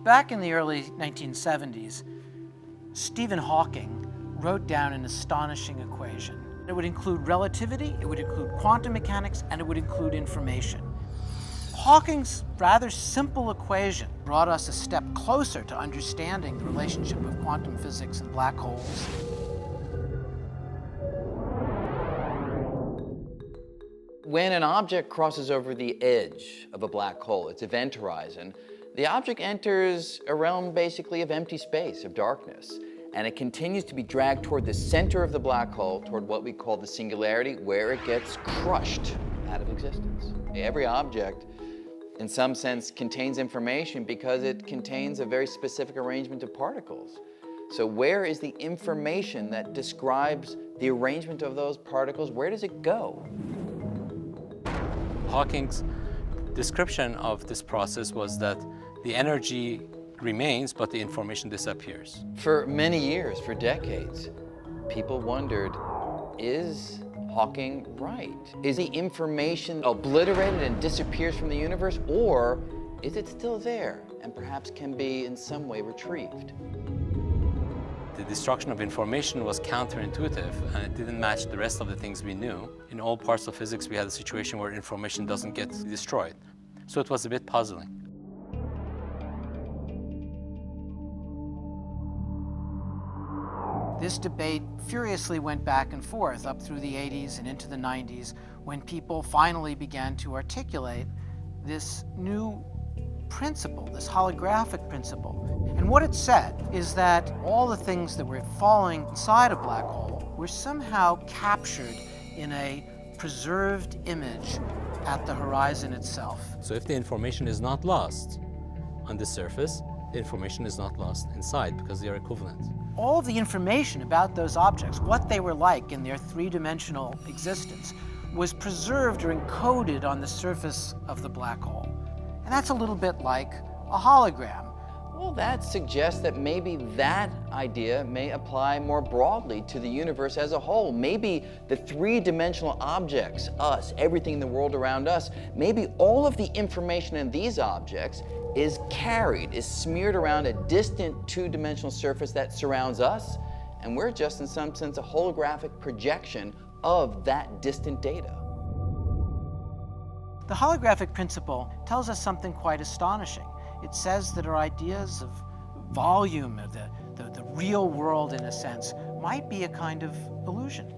Back in the early 1970s, Stephen Hawking wrote down an astonishing equation. It would include relativity, it would include quantum mechanics, and it would include information. Hawking's rather simple equation brought us a step closer to understanding the relationship of quantum physics and black holes. When an object crosses over the edge of a black hole, its event horizon, the object enters a realm basically of empty space, of darkness, and it continues to be dragged toward the center of the black hole, toward what we call the singularity, where it gets crushed out of existence. Every object, in some sense, contains information because it contains a very specific arrangement of particles. So where is the information that describes the arrangement of those particles? Where does it go? Hawking's description of this process was that the energy remains, but the information disappears. For many years, for decades, people wondered, is Hawking right? Is the information obliterated and disappears from the universe, or is it still there and perhaps can be in some way retrieved? The destruction of information was counterintuitive, and it didn't match the rest of the things we knew. In all parts of physics, we had a situation where information doesn't get destroyed. So it was a bit puzzling. This debate furiously went back and forth up through the 80s and into the 90s when people finally began to articulate this new principle, this holographic principle. And what it said is that all the things that were falling inside a black hole were somehow captured in a preserved image at the horizon itself. So if the information is not lost on the surface, the information is not lost inside because they are equivalent. All of the information about those objects, what they were like in their three-dimensional existence, was preserved or encoded on the surface of the black hole. And that's a little bit like a hologram. Well, that suggests that maybe that idea may apply more broadly to the universe as a whole. Maybe the three-dimensional objects, us, everything in the world around us, maybe all of the information in these objects is carried, is smeared around a distant two-dimensional surface that surrounds us, and we're just in some sense a holographic projection of that distant data. The holographic principle tells us something quite astonishing. It says that our ideas of volume, of the real world in a sense, might be a kind of illusion.